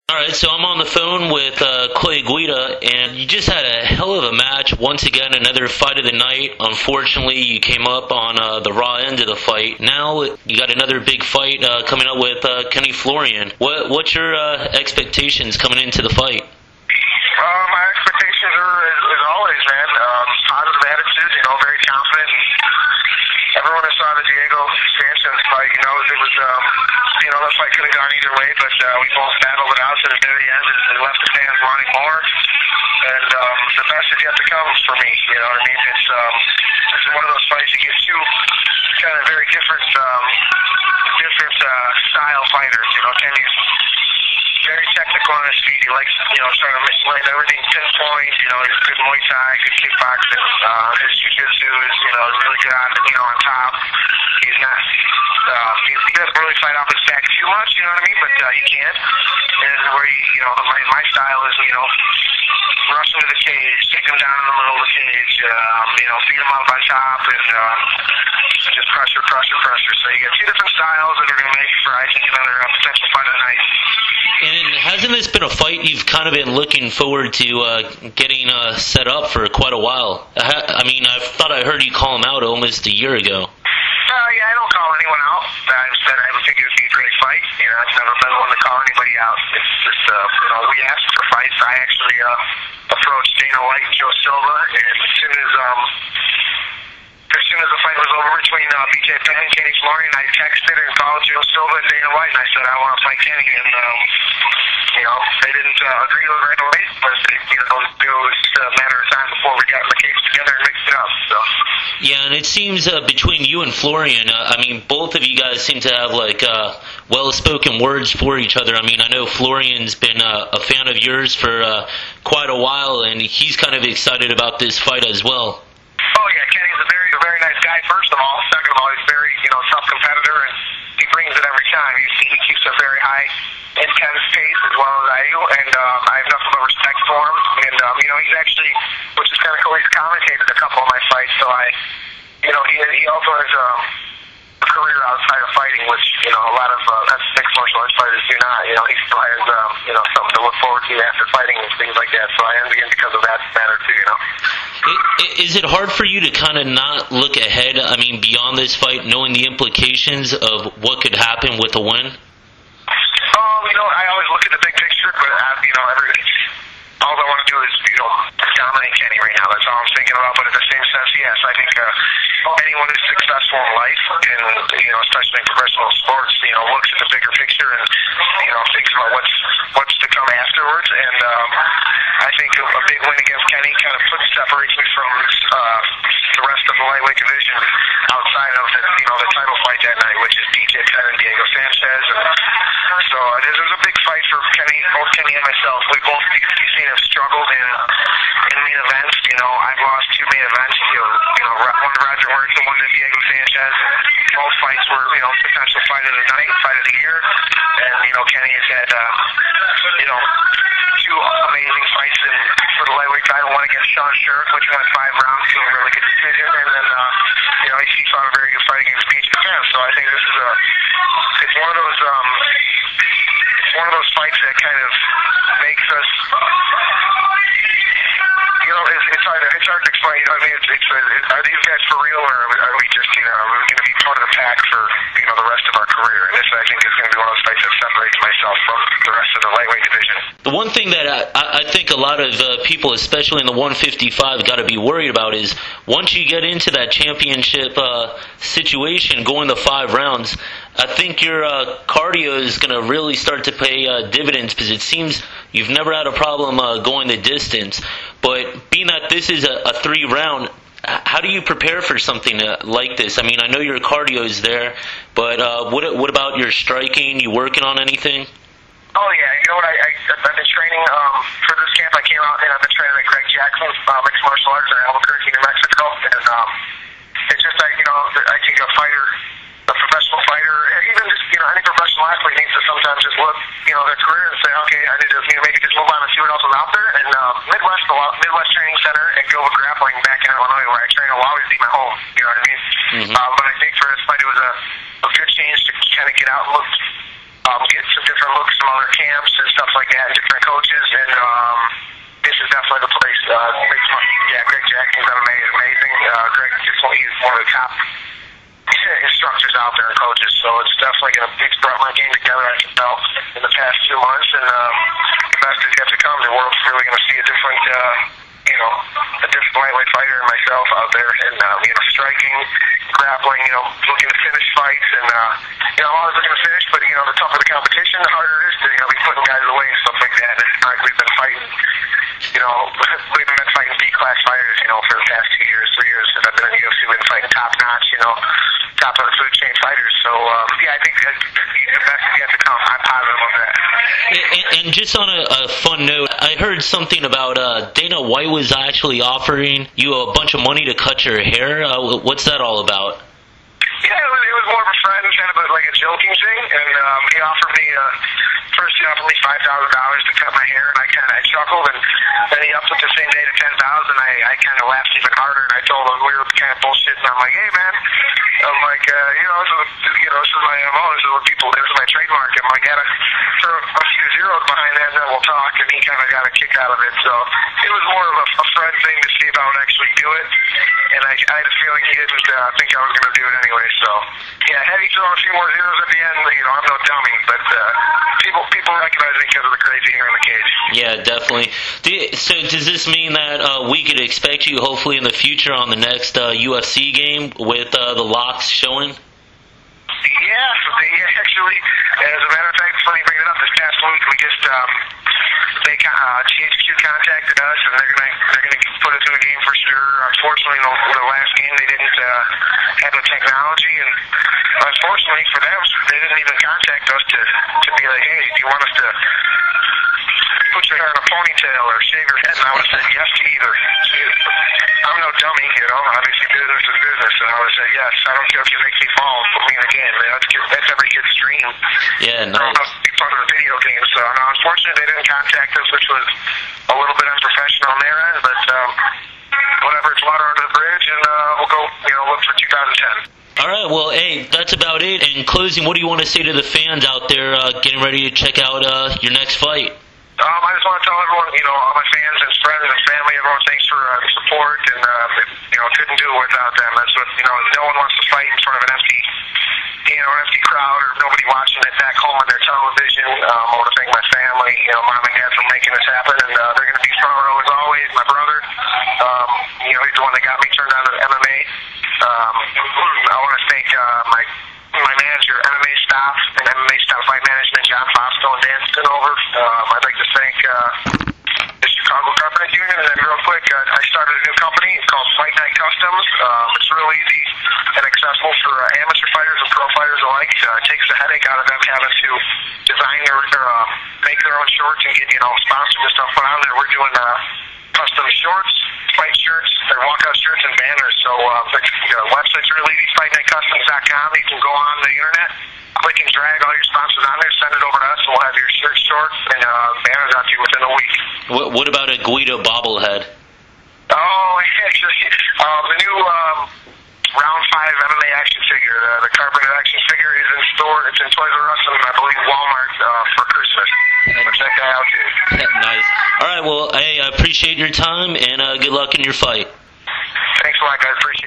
All right, so I'm on the phone with Clay Guida, and you just had a hell of a match. Once again, another fight of the night. Unfortunately, you came up on the raw end of the fight. Now you got another big fight coming up with Kenny Florian. What's your expectations coming into the fight? My expectations are, as always, man, positive attitude, very confident. Everyone who saw the Diego Sanchez fight, it was, that fight could have gone either way, but we both battled it out to the very end and left the fans wanting more. And the best is yet to come for me, you know what I mean? It's one of those fights you get two kind of very different style fighters. Kenny's very technical on his feet. He likes, trying to land everything pinpoint. He's good Muay Thai, good kickboxing. His jiu-jitsu is, really good on top. He's not, he doesn't really fight off his back too much, you know what I mean? But he can. And where my style is, rush him to the cage, take him down in the middle of the cage, beat him up on top, and just pressure. So you get two different styles that are going to make for, I think, another potential fight of the night. And hasn't this been a fight you've kind of been looking forward to getting set up for quite a while? I thought I heard you call him out almost a year ago. Yeah, I don't call anyone out. I said I would think it would be a great fight. It's never been one to call anybody out. It's just, we asked for fights. I actually approached Dana White and Joe Silva, and as soon as the fight was over between BJ Penn and Kenny Florian, I texted and called Joe Silva and Dana White, and I said, I want to fight Kenny. And, they didn't agree with it right away, but it was just a matter of time before we got in the cage together and mixed it up. So. Yeah, and it seems between you and Florian, both of you guys seem to have well-spoken words for each other. I know Florian's been a fan of yours for quite a while, and he's kind of excited about this fight as well. Oh yeah, Kenny's a very, very nice guy. First of all, second of all, he's very, tough competitor, and he brings it every time. He keeps a very high, intense pace as well as I do, and I have nothing but respect for him. And he's actually, which is kind of cool, he's commentated a couple of my fights, so he also has a career outside of fighting, which a lot of mixed martial arts fighters do not. He still has something to look forward to after fighting and things like that. So I envy him because of that matter too. Is it hard for you to kind of not look ahead? Beyond this fight, knowing the implications of what could happen with a win. I always look at the big picture, but all I want to do is dominate Kenny right now. That's all I'm thinking about. But at the same sense, yes, I think anyone who's successful in life, and especially in professional sports, looks at the bigger picture and thinks about what's to come afterwards. And I think a big win against Kenny kind of separates me from the rest of the lightweight division outside of the title fight that night, which is BJ Penn and Diego Sanchez. And so this is a big fight for Kenny, both Kenny and myself. We both seen him struggled in main events. I've lost two main events. One to Roger Horton, one to Diego Sanchez. Both fights were potential fight of the night, fight of the year. And Kenny has had two amazing fights for the lightweight title. One against Sean Shirk, which went 5 rounds to a really good decision, and then he fought a very good fight against BJ Penn. So I think this is it's one of those fights that kind of makes us. It's hard to explain. Are these guys for real, or are we just, are we going to be part of the pack for, the rest of our career? And this, I think, is going to be one of those fights that separates myself from the rest of the lightweight division. The one thing that I think a lot of people, especially in the 155, got to be worried about is once you get into that championship situation, going the 5 rounds, I think your cardio is going to really start to pay dividends, because it seems you've never had a problem going the distance. But being that this is a 3-round, how do you prepare for something like this? I know your cardio is there, but what about your striking? You working on anything? Oh yeah, I've been training for this camp. I came out and I've been training at Greg Jackson's mixed martial arts in Albuquerque, New Mexico, and it's just I think a professional fighter, even just any professional athlete needs to sometimes just look their career and say, okay, I need to maybe just move on and see what else is out there. And Midwest Training Center and Gilbert Grappling back in Illinois, where I train, will always be my home. You know what I mean? Mm-hmm. But I think for this fight, it was a good change to kind of get out and look get some different looks from other camps and stuff like that, and different coaches. And this is definitely the place. Greg Jackson's done amazing. Greg, he's one of the top instructors out there and coaches, so it's definitely it's brought my game together, I can tell, in the past 2 months, and the best is yet to come. The world's really going to see a different lightweight fighter and myself out there, and striking, grappling, looking to finish fights, and I'm always looking to finish, but the tougher the competition, the harder it is to be putting guys away and stuff like that. And we've been fighting, we've been fighting B-class fighters, for the past 2 years, 3 years since I've been in the UFC. We've been fighting top-notch, top of the food chain fighters. So I think the best is yet to come. I'm positive of that. And just on a fun note, I heard something about Dana White was actually offering you a bunch of money to cut your hair. What's that all about? Yeah, it was more of a friend, kind of like a joking thing, and he offered me first he offered me $5,000 to cut my hair, and I chuckled, and then he upped it the same day to $10,000. I kind of laughed even harder, and I told him we were kind of bullshitting. I'm like, hey man, this is my MO, this is what people, this is my trademark. I'm like, gotta throw a few zeros behind that, and then we'll talk. And he kind of got a kick out of it, so it was more of a friend thing to see if I would actually do it. And I had a feeling he didn't think I was going to do it anyway. So yeah, had he thrown a few more zeros at the end, I'm no dummy, but people recognize me because of the crazy hair in the cage. Yeah, definitely. So does this mean that we could expect you hopefully in the future on the next UFC game with the locks showing? Yeah, actually, as a matter of fact, funny you bring it up. This past week, we just THQ contacted us, and they're gonna put us in the game for sure. Unfortunately, the last game they didn't have the technology, and unfortunately for them, they didn't even contact us to be like, hey, do you want us to put your hair in a ponytail or shave your head? And I would have said yes to either. I'm no dummy, obviously business is business, and I would have said yes. I don't care if you make me fall, put me in the game. That's every kid's dream. Yeah, nice. I don't know if it's part of the video game, so unfortunately they didn't contact us, which was a little bit unprofessional on their end, but whatever, it's water under the bridge, and we'll go look for 2010. All right, well, hey, that's about it. In closing, what do you want to say to the fans out there getting ready to check out your next fight? I just want to tell everyone, all my fans and friends and family, everyone, thanks for the support, and couldn't do it without them. That's what, no one wants to fight in front of an empty crowd or nobody watching it back home on their television. I want to thank my family, mom and dad for making this happen, and they're going to be front row as always. My brother, he's the one that got me turned on to MMA. I want to thank my manager, MMA Staff, and MMA Staff Fight Management, John Fosco and Dan Stinover. I'd like to thank the Chicago Carpenters Union, and then real quick, I started a new company. It's called Fight Night Customs. It's real easy and accessible for amateur fighters and pro fighters alike. It takes the headache out of them having to design or make their own shorts and get sponsors and stuff put on there. We're doing custom shorts, fight shirts, and walkout shirts and banners. So the website's really easy, fightnightcustoms.com. You can go on the internet, click and drag all your sponsors on there, send it over to us, and we'll have your shirt, shorts, and banners out to you within a week. What about a Guida bobblehead? Oh, actually, the new Round 5 MMA action figure, the Carpenter action figure, is in store. It's in Toys R Us and I believe Walmart for Christmas. Check that out too. Nice. All right, well, hey, I appreciate your time, and good luck in your fight. Thanks a lot, guys. Appreciate it.